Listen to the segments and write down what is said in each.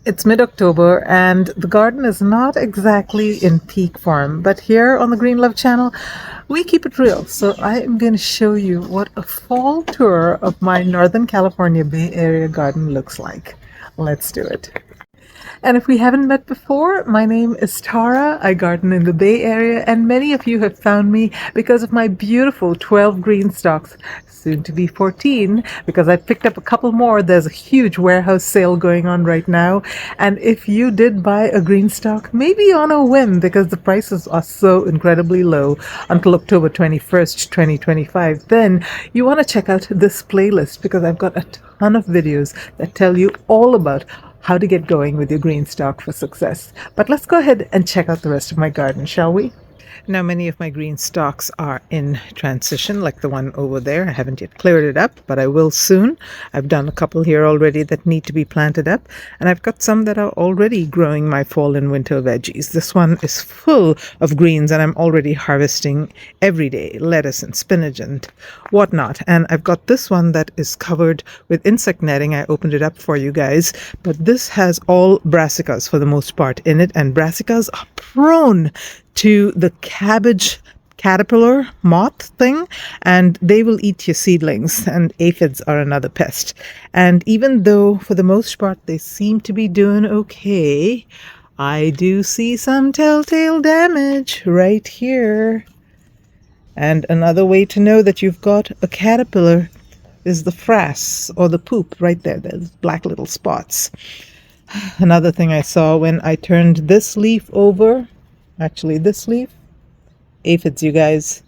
It's mid-October and the garden is not exactly in peak form, but here on the Green Love channel, we keep it real. So I am going to show you what a fall tour of my Northern California Bay Area garden looks like. Let's do it. And if we haven't met before, my name is Tara. I garden in the Bay Area, and many of you have found me because of my beautiful 12 green stalks, soon to be 14, because I picked up a couple more. There's a huge warehouse sale going on right now. And if you did buy a green stalk, maybe on a whim, because the prices are so incredibly low until October 21st, 2025, then you want to check out this playlist because I've got a ton of videos that tell you all about how to get going with your green stalk for success. But let's go ahead and check out the rest of my garden, shall we? Now, many of my green stalks are in transition, like the one over there. I haven't yet cleared it up, but I will soon. I've done a couple here already that need to be planted up, and I've got some that are already growing my fall and winter veggies. This one is full of greens, and I'm already harvesting every day, lettuce and spinach and whatnot. And I've got this one that is covered with insect netting. I opened it up for you guys, but this has all brassicas for the most part in it, and brassicas are prone to the cabbage caterpillar moth thing, and they will eat your seedlings, and aphids are another pest. And even though for the most part they seem to be doing okay, I do see some telltale damage right here. And another way to know that you've got a caterpillar is the frass, or the poop right there. There's black little spots. Another thing I saw when I turned this leaf over, actually this leaf, aphids, you guys.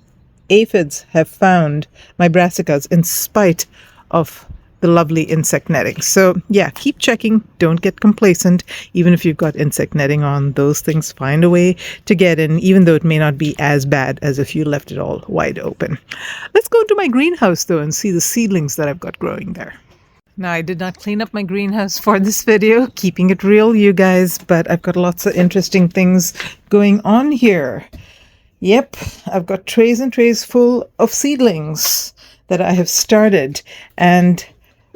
Aphids have found my brassicas in spite of the lovely insect netting. So yeah, keep checking. Don't get complacent. Even if you've got insect netting on, those things find a way to get in, even though it may not be as bad as if you left it all wide open. Let's go to my greenhouse though and see the seedlings that I've got growing there. Now, I did not clean up my greenhouse for this video, keeping it real, you guys, but I've got lots of interesting things going on here. Yep, I've got trays and trays full of seedlings that I have started. And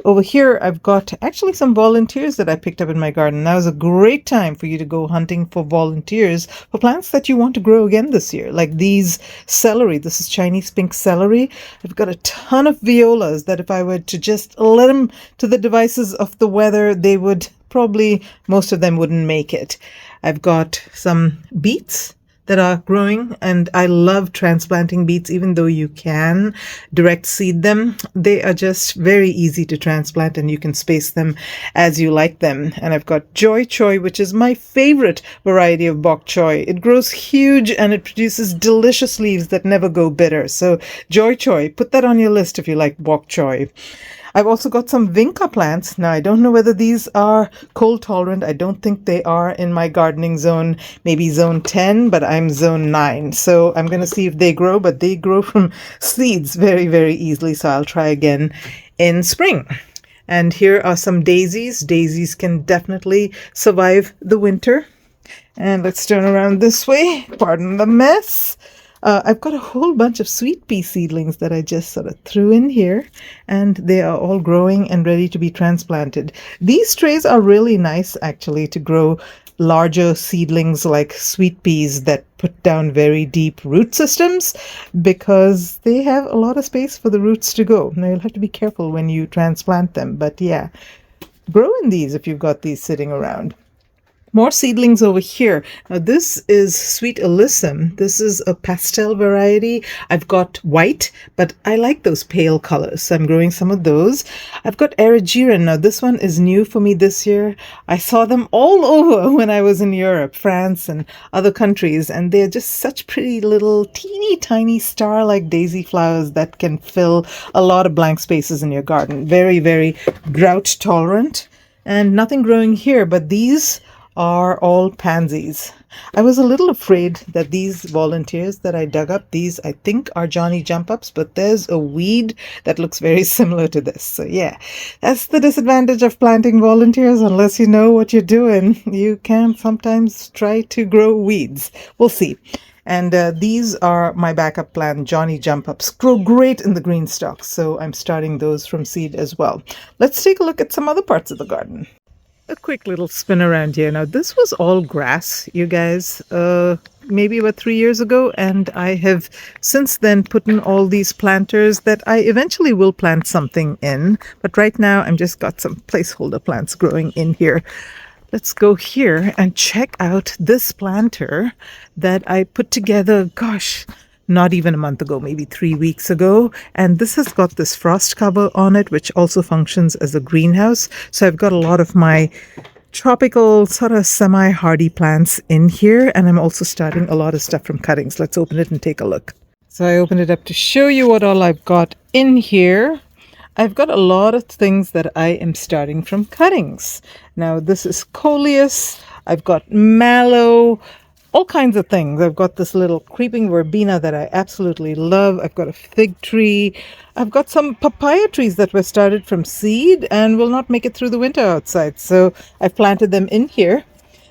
over here, I've got actually some volunteers that I picked up in my garden. Now is a great time for you to go hunting for volunteers for plants that you want to grow again this year, like these celery. This is Chinese pink celery. I've got a ton of violas that if I were to just let them to the devices of the weather, they would probably, most of them wouldn't make it. I've got some beets that are growing, and I love transplanting beets. Even though you can direct seed them, they are just very easy to transplant, and you can space them as you like them. And I've got Joy Choy, which is my favorite variety of bok choy. It grows huge and it produces delicious leaves that never go bitter. So Joy Choy, put that on your list if you like bok choy. I've also got some vinca plants. Now, I don't know whether these are cold tolerant. I don't think they are in my gardening zone, maybe zone 10, but I'm zone 9. So I'm going to see if they grow, but they grow from seeds very, very easily. So I'll try again in spring. And here are some daisies. Daisies can definitely survive the winter. And let's turn around this way. Pardon the mess. I've got a whole bunch of sweet pea seedlings that I just sort of threw in here, and they are all growing and ready to be transplanted. These trays are really nice, actually, to grow larger seedlings like sweet peas that put down very deep root systems, because they have a lot of space for the roots to go. Now, you'll have to be careful when you transplant them, but yeah, grow in these if you've got these sitting around. More seedlings over here. Now, this is Sweet Alyssum. This is a pastel variety. I've got white, but I like those pale colors, so I'm growing some of those. I've got Erigeron. Now, this one is new for me this year. I saw them all over when I was in Europe, France, and other countries, and they're just such pretty little teeny tiny star-like daisy flowers that can fill a lot of blank spaces in your garden. Very, very drought tolerant, and nothing growing here, but these are all pansies. I was a little afraid that these volunteers that I dug up, these I think are Johnny jump ups, but there's a weed that looks very similar to this. So yeah, that's the disadvantage of planting volunteers. Unless you know what you're doing, you can sometimes try to grow weeds. We'll see. And these are my backup plan, Johnny jump ups. Grow great in the green stalks, so I'm starting those from seed as well. Let's take a look at some other parts of the garden. A quick little spin around here. Now, this was all grass, you guys, maybe about 3 years ago, and I have since then put in all these planters that I eventually will plant something in. But right now, I'm just got some placeholder plants growing in here. Let's go here and check out this planter that I put together, gosh, not even a month ago, maybe 3 weeks ago. And this has got this frost cover on it, which also functions as a greenhouse. So I've got a lot of my tropical sort of semi-hardy plants in here. And I'm also starting a lot of stuff from cuttings. Let's open it and take a look. So I opened it up to show you what all I've got in here. I've got a lot of things that I am starting from cuttings. Now, this is coleus. I've got mallow, all kinds of things. I've got this little creeping verbena that I absolutely love. I've got a fig tree. I've got some papaya trees that were started from seed and will not make it through the winter outside. So I've planted them in here.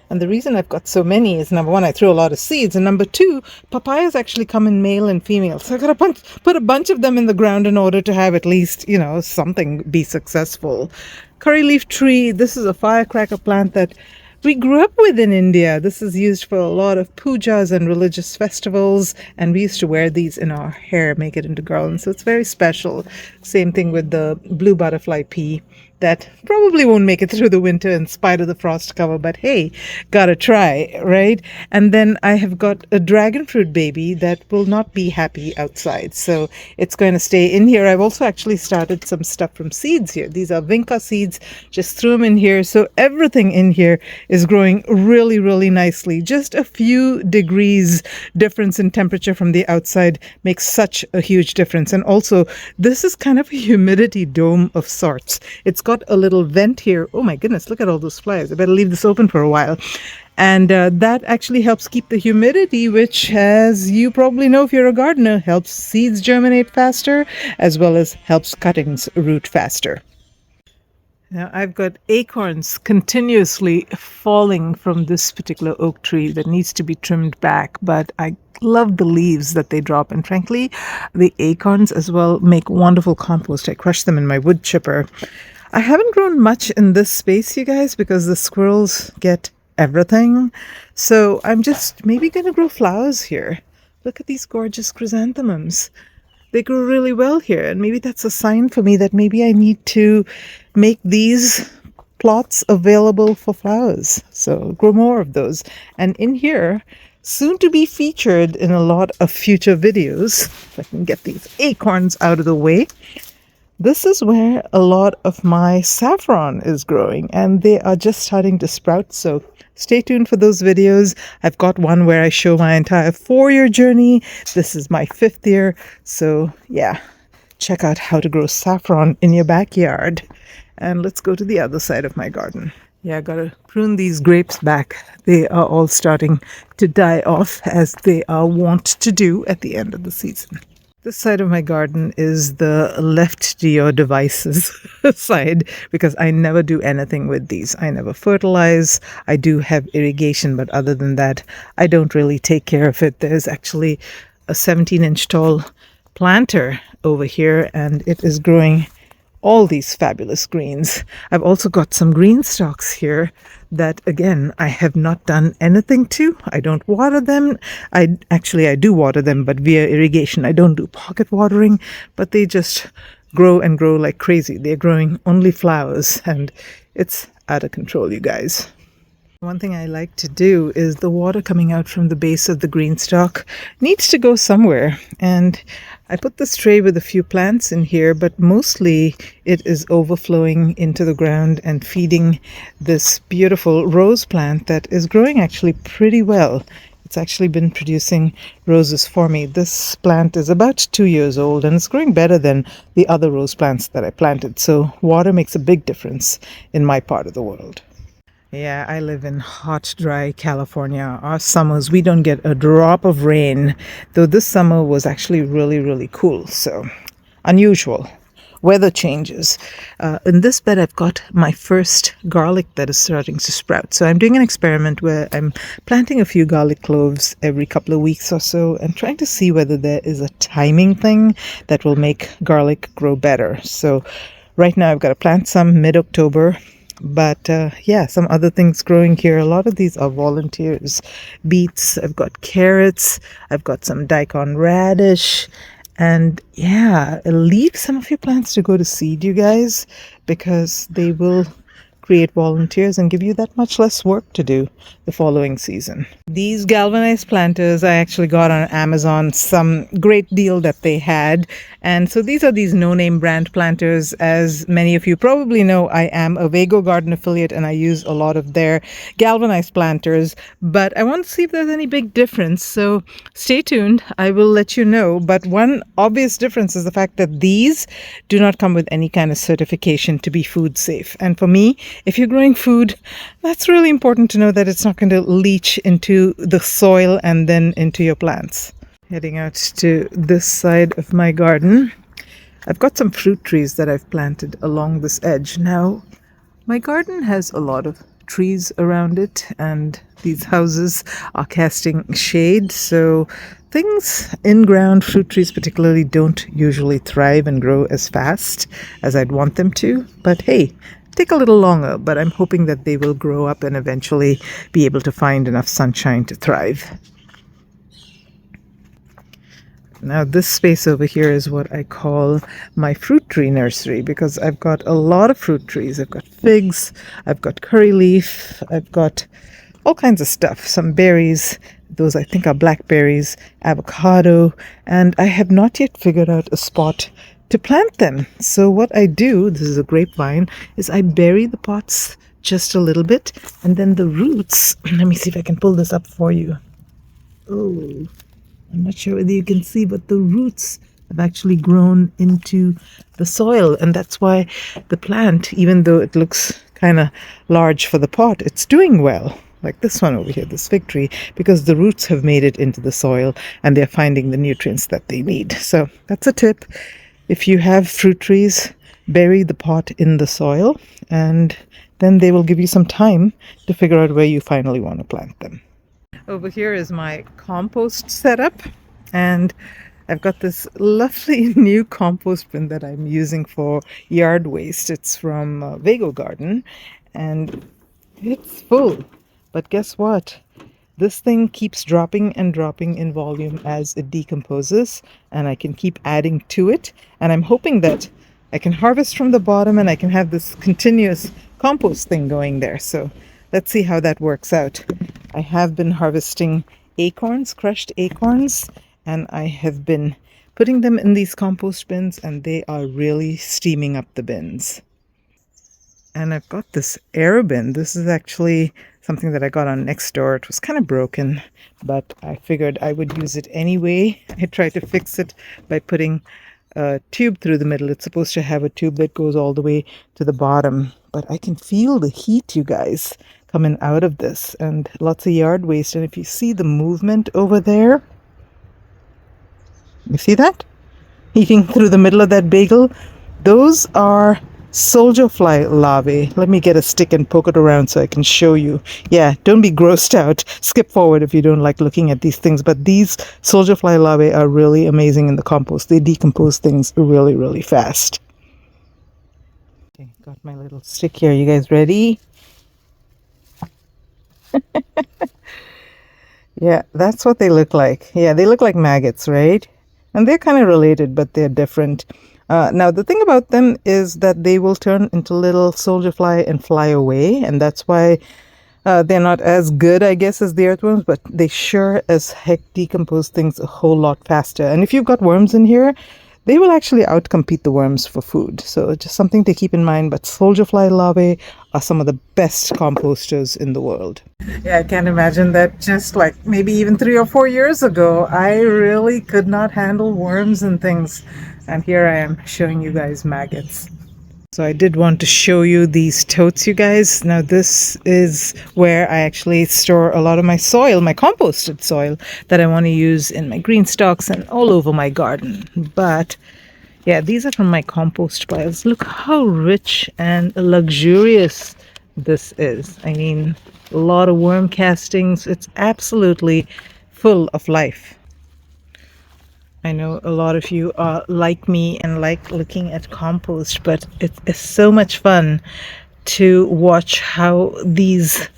And the reason I've got so many is, number one, I threw a lot of seeds, and number two, papayas actually come in male and female. So I got to put a bunch of them in the ground in order to have at least, something be successful. Curry leaf tree. This is a firecracker plant that we grew up with in India. This is used for a lot of pujas and religious festivals, and we used to wear these in our hair, make it into garlands. So it's very special. Same thing with the blue butterfly pea that probably won't make it through the winter in spite of the frost cover, but hey, gotta try, right? And then I have got a dragon fruit baby that will not be happy outside, so it's going to stay in here. I've also actually started some stuff from seeds here. These are vinca seeds, just threw them in here. So everything in here is growing really, really nicely. Just a few degrees difference in temperature from the outside makes such a huge difference. And also, this is kind of a humidity dome of sorts. It's got a little vent here. Oh my goodness, look at all those flies. I better leave this open for a while. And that actually helps keep the humidity, which, as you probably know if you're a gardener, helps seeds germinate faster, as well as helps cuttings root faster. Now, I've got acorns continuously falling from this particular oak tree that needs to be trimmed back, but I love the leaves that they drop. And frankly, the acorns as well make wonderful compost. I crush them in my wood chipper. I haven't grown much in this space, you guys, because the squirrels get everything. So I'm just maybe going to grow flowers here. Look at these gorgeous chrysanthemums. They grow really well here, and maybe that's a sign for me that maybe I need to make these plots available for flowers. So grow more of those. And in here, soon to be featured in a lot of future videos, if I can get these acorns out of the way, this is where a lot of my saffron is growing, and they are just starting to sprout. So stay tuned for those videos. I've got one where I show my entire 4-year journey. This is my 5th year. So yeah, check out how to grow saffron in your backyard. And let's go to the other side of my garden. Yeah, I gotta prune these grapes back. They are all starting to die off, as they are wont to do at the end of the season. This side of my garden is the left to your devices side, because I never do anything with these. I never fertilize. I do have irrigation, but other than that, I don't really take care of it. There's actually a 17-inch tall planter over here, and it is growing all these fabulous greens. I've also got some GreenStalks here that, again, I have not done anything to. I don't water them. I do water them, but via irrigation. I don't do pocket watering, but they just grow and grow like crazy. They're growing only flowers, and it's out of control, you guys. One thing I like to do is the water coming out from the base of the GreenStalk needs to go somewhere. And I put this tray with a few plants in here, but mostly it is overflowing into the ground and feeding this beautiful rose plant that is growing actually pretty well. It's actually been producing roses for me. This plant is about 2 years old, and it's growing better than the other rose plants that I planted. So water makes a big difference in my part of the world. Yeah, I live in hot, dry California. Our summers, we don't get a drop of rain, though this summer was actually really, really cool. So unusual. Weather changes. In this bed, I've got my first garlic that is starting to sprout. So I'm doing an experiment where I'm planting a few garlic cloves every couple of weeks or so and trying to see whether there is a timing thing that will make garlic grow better. So right now I've got to plant some mid-October. But yeah, some other things growing here. A lot of these are volunteers. Beets, I've got carrots, I've got some daikon radish. And yeah, leave some of your plants to go to seed, you guys, because they will create volunteers and give you that much less work to do the following season. These galvanized planters I actually got on Amazon, some great deal that they had. And so these are these no-name brand planters. As many of you probably know, I am a Vago Garden affiliate and I use a lot of their galvanized planters, but I want to see if there's any big difference. So stay tuned. I will let you know. But one obvious difference is the fact that these do not come with any kind of certification to be food safe. And for me, if you're growing food, that's really important to know that it's not going to leach into the soil and then into your plants. Heading out to this side of my garden, I've got some fruit trees that I've planted along this edge. Now, my garden has a lot of trees around it, and these houses are casting shade, so things in ground, fruit trees particularly, don't usually thrive and grow as fast as I'd want them to. But hey, take a little longer, but I'm hoping that they will grow up and eventually be able to find enough sunshine to thrive. Now this space over here is what I call my fruit tree nursery, because I've got a lot of fruit trees. I've got figs, I've got curry leaf, I've got all kinds of stuff, some berries, those I think are blackberries, avocado, and I have not yet figured out a spot to plant them. So what I do, this is a grapevine, is I bury the pots just a little bit, and then the roots, let me see if I can pull this up for you. Oh, I'm not sure whether you can see, but the roots have actually grown into the soil, and that's why the plant, even though it looks kind of large for the pot, it's doing well. Like this one over here, this fig tree, because the roots have made it into the soil and they're finding the nutrients that they need. So that's a tip. If you have fruit trees, bury the pot in the soil, and then they will give you some time to figure out where you finally want to plant them. Over here is my compost setup, and I've got this lovely new compost bin that I'm using for yard waste. It's from Vago Garden, and it's full. But guess what? This thing keeps dropping and dropping in volume as it decomposes, and I can keep adding to it. And I'm hoping that I can harvest from the bottom and I can have this continuous compost thing going there. So let's see how that works out. I have been harvesting acorns, crushed acorns, and I have been putting them in these compost bins, and they are really steaming up the bins. And I've got this air bin. This is actually something that I got on Nextdoor. It was kind of broken, but I figured I would use it anyway. I tried to fix it by putting a tube through the middle. It's supposed to have a tube that goes all the way to the bottom, but I can feel the heat, you guys, coming out of this, and lots of yard waste. And if you see the movement over there, you see that? Heating through the middle of that bagel, those are soldier fly larvae. Let me get a stick and poke it around so I can show you. Yeah, don't be grossed out. Skip forward if you don't like looking at these things. But these soldier fly larvae are really amazing in the compost. They decompose things really, really fast. Okay, got my little stick here. You guys ready? Yeah, that's what they look like. Yeah, they look like maggots, right? And they're kind of related, but they're different. Now, the thing about them is that they will turn into little soldier fly and fly away. And that's why they're not as good, I guess, as the earthworms, but they sure as heck decompose things a whole lot faster. And if you've got worms in here, they will actually outcompete the worms for food. So just something to keep in mind. But soldier fly larvae are some of the best composters in the world. Yeah, I can't imagine that just like maybe even 3 or 4 years ago, I really could not handle worms and things. And here I am showing you guys maggots. So I did want to show you these totes, you guys. Now this is where I actually store a lot of my soil, my composted soil that I want to use in my GreenStalks and all over my garden. But yeah, these are from my compost piles. Look how rich and luxurious this is. I mean, a lot of worm castings. It's absolutely full of life. I know a lot of you are like me and like looking at compost, but it's so much fun to watch how these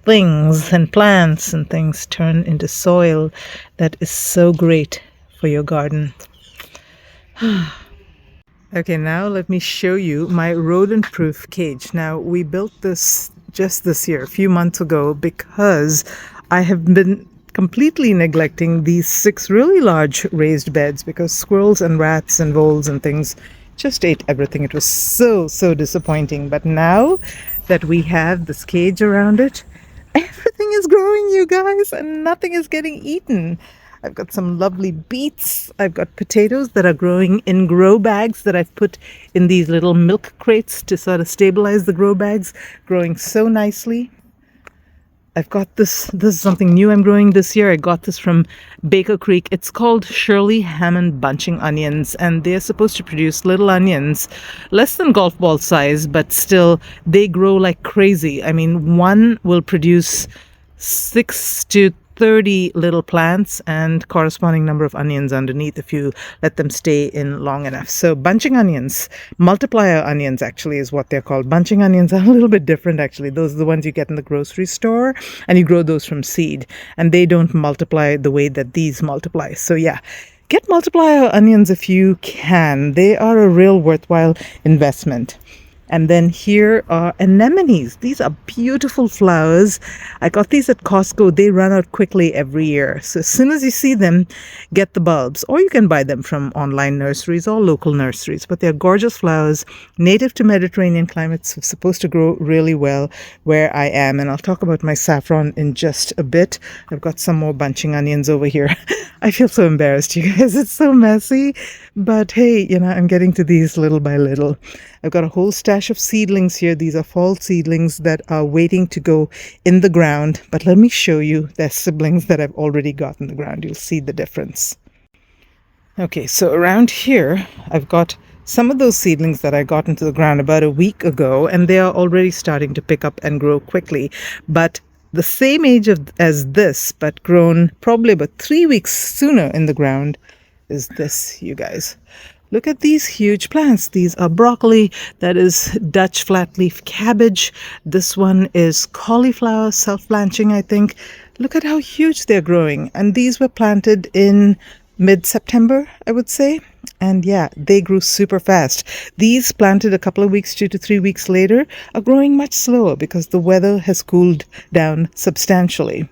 things and plants and things turn into soil that is so great for your garden. Okay, now let me show you my rodent-proof cage. Now, we built this just this year, a few months ago, because I have been completely neglecting these 6 really large raised beds because squirrels and rats and voles and things just ate everything. It was so disappointing. But now that we have this cage around it, everything is growing, you guys, and nothing is getting eaten. I've got some lovely beets. I've got potatoes that are growing in grow bags that I've put in these little milk crates to sort of stabilize the grow bags, growing so nicely. I've got this is something new I'm growing this year. I got this from Baker Creek. It's called Shirley Hammond bunching onions, and they're supposed to produce little onions, less than golf ball size, but still they grow like crazy. I mean, one will produce 6 to 30 little plants and corresponding number of onions underneath if you let them stay in long enough. So bunching onions, multiplier onions actually is what they're called. Bunching onions are a little bit different actually. Those are the ones you get in the grocery store, and you grow those from seed, and they don't multiply the way that these multiply. So yeah, get multiplier onions if you can. They are a real worthwhile investment. And then here are anemones. These are beautiful flowers. I got these at Costco. They run out quickly every year. So as soon as you see them, get the bulbs. Or you can buy them from online nurseries or local nurseries. But they're gorgeous flowers, native to Mediterranean climates, supposed to grow really well where I am. And I'll talk about my saffron in just a bit. I've got some more bunching onions over here. I feel so embarrassed, you guys. It's so messy. But hey, I'm getting to these little by little. I've got a whole stash of seedlings here. These are fall seedlings that are waiting to go in the ground. But let me show you their siblings that I've already got in the ground. You'll see the difference. Okay, so around here, I've got some of those seedlings that I got into the ground about a week ago, and they are already starting to pick up and grow quickly. But the same age as this, but grown probably about 3 weeks sooner in the ground, is this, you guys. Look at these huge plants. These are broccoli. That is Dutch flatleaf cabbage. This one is cauliflower, self-blanching, I think. Look at how huge they're growing. And these were planted in mid-September, I would say. And yeah, they grew super fast. These planted a couple of weeks, 2 to 3 weeks later, are growing much slower because the weather has cooled down substantially.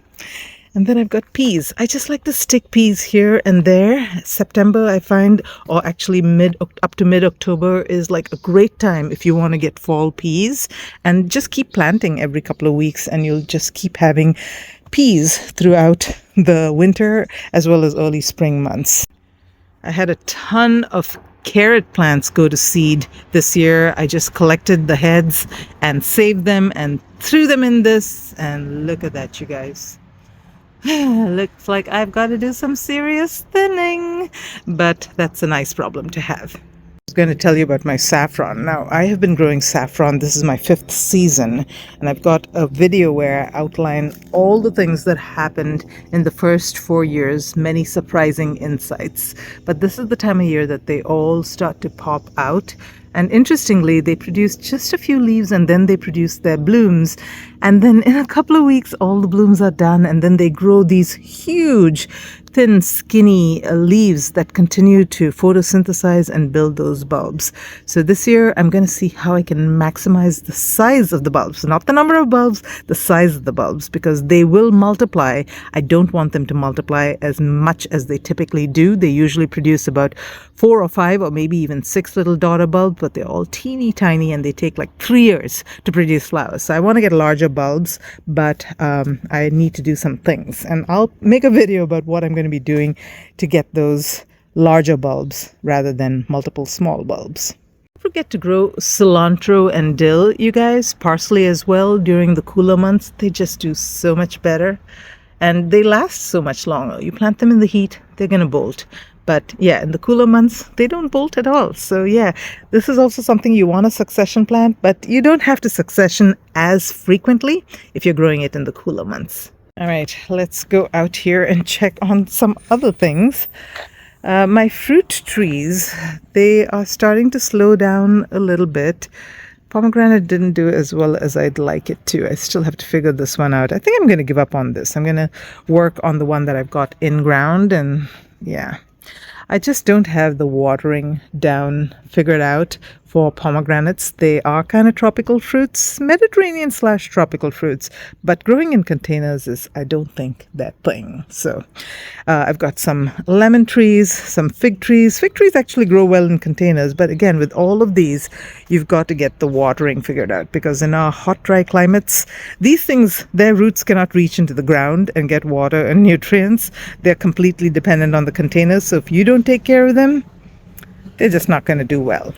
And then I've got peas. I just like to stick peas here and there. September, I find, or actually up to mid-October is like a great time if you want to get fall peas. And just keep planting every couple of weeks and you'll just keep having peas throughout the winter as well as early spring months. I had a ton of carrot plants go to seed this year. I just collected the heads and saved them and threw them in this. And look at that, you guys. Looks like I've got to do some serious thinning, but that's a nice problem to have. I was going to tell you about my saffron. Now, I have been growing saffron. This is my 5th season, and I've got a video where I outline all the things that happened in the first 4 years, many surprising insights. But this is the time of year that they all start to pop out. And interestingly, they produce just a few leaves and then they produce their blooms. And then in a couple of weeks, all the blooms are done and then they grow these huge, thin, skinny leaves that continue to photosynthesize and build those bulbs. So this year, I'm going to see how I can maximize the size of the bulbs, not the number of bulbs, the size of the bulbs, because they will multiply. I don't want them to multiply as much as they typically do. They usually produce about 4 or 5 or maybe even 6 little daughter bulbs, but they're all teeny tiny and they take like 3 years to produce flowers. So I want to get larger bulbs, but I need to do some things. And I'll make a video about what I'm going to be doing to get those larger bulbs rather than multiple small bulbs. Don't forget to grow cilantro and dill, you guys, parsley as well during the cooler months. They just do so much better and they last so much longer. You plant them in the heat, they're going to bolt. But yeah, in the cooler months, they don't bolt at all. So yeah, this is also something you want to succession plant, but you don't have to succession as frequently if you're growing it in the cooler months. All right, let's go out here and check on some other things. My fruit trees, they are starting to slow down a little bit. pomegranate didn't do as well as I'd like it to. I still have to figure this one out. I think I'm going to give up on this. I'm going to work on the one that I've got in ground, and yeah. I just don't have the watering down figured out for pomegranates. They are kind of tropical fruits, Mediterranean / tropical fruits, but growing in containers is, I don't think, that thing. So I've got some lemon trees, some fig trees. Fig trees actually grow well in containers, but again, with all of these, you've got to get the watering figured out, because in our hot, dry climates, these things, their roots cannot reach into the ground and get water and nutrients. They're completely dependent on the containers, so if you don't take care of them, they're just not going to do well.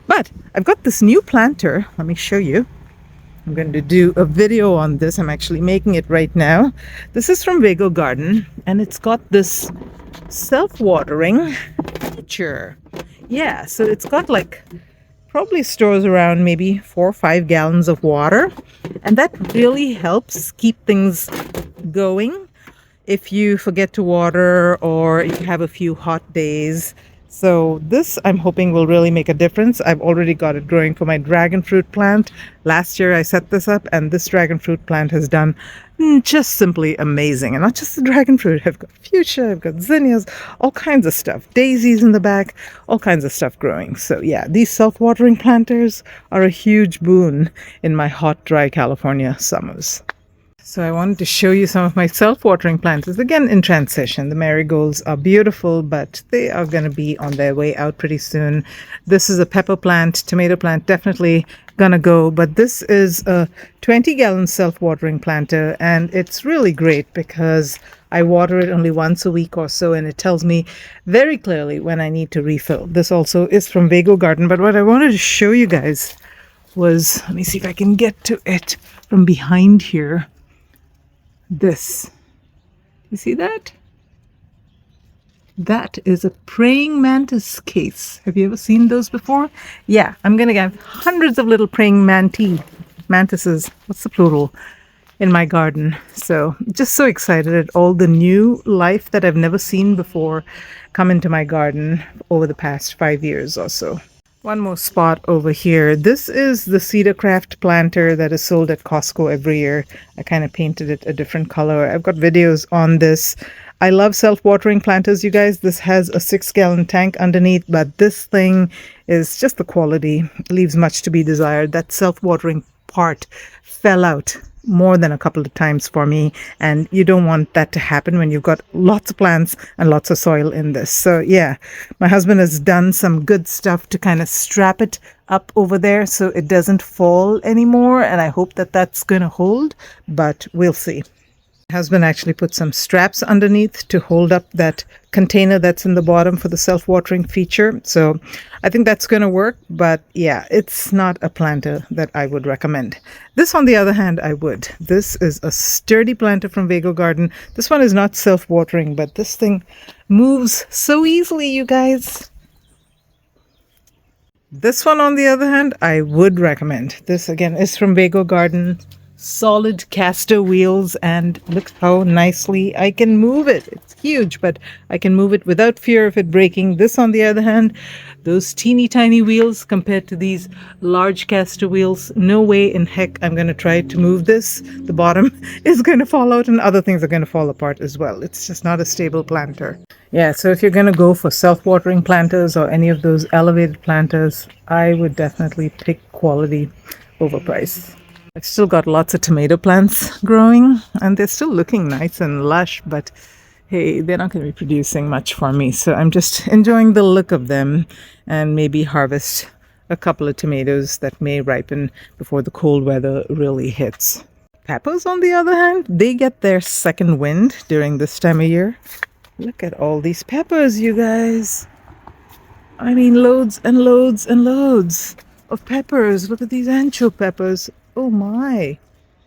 But I've got this new planter. Let me show you. I'm going to do a video on this. I'm actually making it right now. This is from Vago Garden, and it's got this self-watering feature. Yeah, so it's got like probably stores around maybe 4 or 5 gallons of water, and that really helps keep things going if you forget to water or you have a few hot days. So this, I'm hoping, will really make a difference. I've already got it growing for my dragon fruit plant. Last year I set this up, and this dragon fruit plant has done just simply amazing. And not just the dragon fruit, I've got fuchsia, I've got zinnias, all kinds of stuff, daisies in the back, all kinds of stuff growing. So yeah, these self-watering planters are a huge boon in my hot, dry California summers. So I wanted to show you some of my self-watering planters, again in transition. The marigolds are beautiful, but they are going to be on their way out pretty soon. This is a pepper plant, tomato plant, definitely gonna go, but this is a 20-gallon self-watering planter, and it's really great because I water it only once a week or so, and it tells me very clearly when I need to refill. This also is from Vago Garden, but what I wanted to show you guys was, let me see if I can get to it from behind here. This, you see that? That is a praying mantis case. Have you ever seen those before? Yeah, I'm gonna get hundreds of little praying mantises, what's the plural, in my garden. So just so excited at all the new life that I've never seen before come into my garden over the past 5 years or so. One more spot over here. This is the Cedar Craft planter that is sold at Costco every year. I kind of painted it a different color. I've got videos on this. I love self-watering planters, you guys. This has a 6-gallon tank underneath, but this thing is just the quality. Leaves much to be desired. That self-watering part fell out more than a couple of times for me, and you don't want that to happen when you've got lots of plants and lots of soil in this. So yeah, my husband has done some good stuff to kind of strap it up over there so it doesn't fall anymore, and I hope that that's going to hold, but we'll see. My husband actually put some straps underneath to hold up that container that's in the bottom for the self-watering feature. So I think that's going to work, but yeah, it's not a planter that I would recommend. This, on the other hand, I would. This is a sturdy planter from Vago Garden. This one is not self-watering, but this thing moves so easily, you guys. This one, on the other hand, I would recommend. This, again, is from Vago Garden. Solid caster wheels, and look how nicely I can move it. It's huge, but I can move it without fear of it breaking. This, on the other hand, those teeny tiny wheels compared to these large caster wheels, no way in heck I'm going to try to move this. The bottom is going to fall out and other things are going to fall apart as well. It's just not a stable planter. Yeah, so if you're going to go for self-watering planters or any of those elevated planters, I would definitely pick quality over price. I've still got lots of tomato plants growing, and they're still looking nice and lush, but hey, they're not going to be producing much for me. So I'm just enjoying the look of them and maybe harvest a couple of tomatoes that may ripen before the cold weather really hits. Peppers, on the other hand, they get their second wind during this time of year. Look at all these peppers, you guys. I mean, loads and loads and loads of peppers. Look at these ancho peppers. Oh my,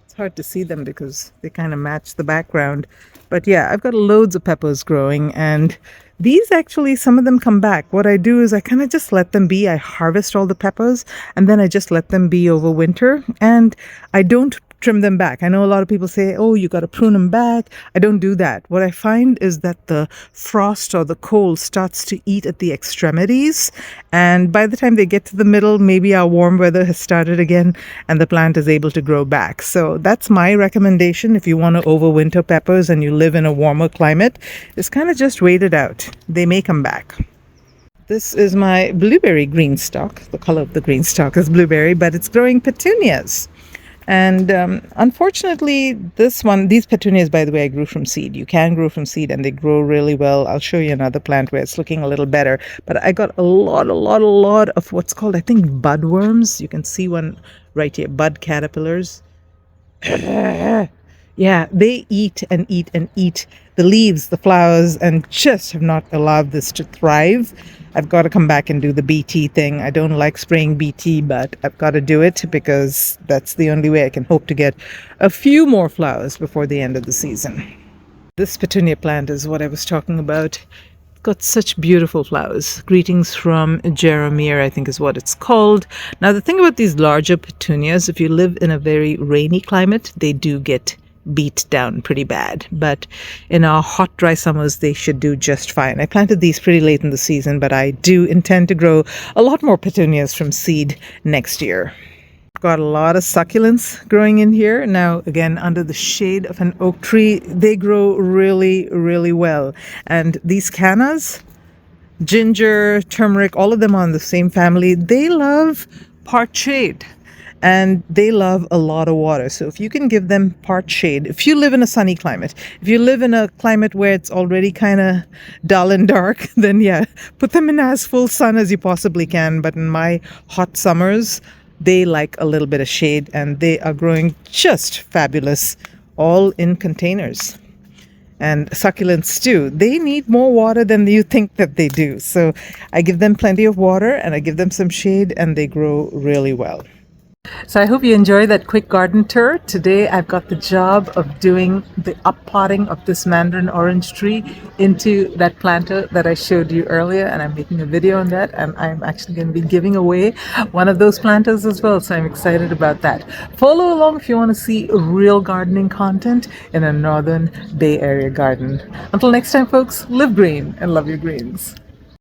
it's hard to see them because they kind of match the background. But yeah, I've got loads of peppers growing, and these actually, some of them come back. What I do is I kind of just let them be. I harvest all the peppers and then I just let them be over winter, and I don't trim them back. I know a lot of people say, oh, you got to prune them back. I don't do that. What I find is that the frost or the cold starts to eat at the extremities. And by the time they get to the middle, maybe our warm weather has started again and the plant is able to grow back. So that's my recommendation if you want to overwinter peppers and you live in a warmer climate, is kind of just wait it out. They may come back. This is my blueberry green stalk. The color of the green stalk is blueberry, but it's growing petunias. And unfortunately, these petunias, by the way, I grew from seed. You can grow from seed and they grow really well. I'll show you another plant where it's looking a little better. But I got a lot of what's called, I think, budworms. You can see one right here, bud caterpillars. Yeah, they eat and eat and eat the leaves, the flowers, and just have not allowed this to thrive. I've got to come back and do the BT thing. I don't like spraying BT, but I've got to do it because that's the only way I can hope to get a few more flowers before the end of the season. This petunia plant is what I was talking about. Got such beautiful flowers. Greetings from Jeremiah, I think is what it's called. Now, the thing about these larger petunias, if you live in a very rainy climate, they do get beat down pretty bad, but in our hot dry summers they should do just fine. I planted these pretty late in the season, but I do intend to grow a lot more petunias from seed next year. Got a lot of succulents growing in here now, again under the shade of an oak tree. They grow really well, and these cannas, ginger, turmeric, all of them are in the same family. They love part shade and they love a lot of water. So if you can give them part shade, if you live in a sunny climate, if you live in a climate where it's already kind of dull and dark, then yeah, put them in as full sun as you possibly can. But in my hot summers, they like a little bit of shade and they are growing just fabulous, all in containers. And succulents too, they need more water than you think that they do. So I give them plenty of water and I give them some shade and they grow really well. So I hope you enjoyed that quick garden tour. Today I've got the job of doing the uppotting of this mandarin orange tree into that planter that I showed you earlier, and I'm making a video on that, and I'm actually going to be giving away one of those planters as well, so I'm excited about that. Follow along if you want to see real gardening content in a northern Bay Area garden. Until next time folks, live green and love your greens.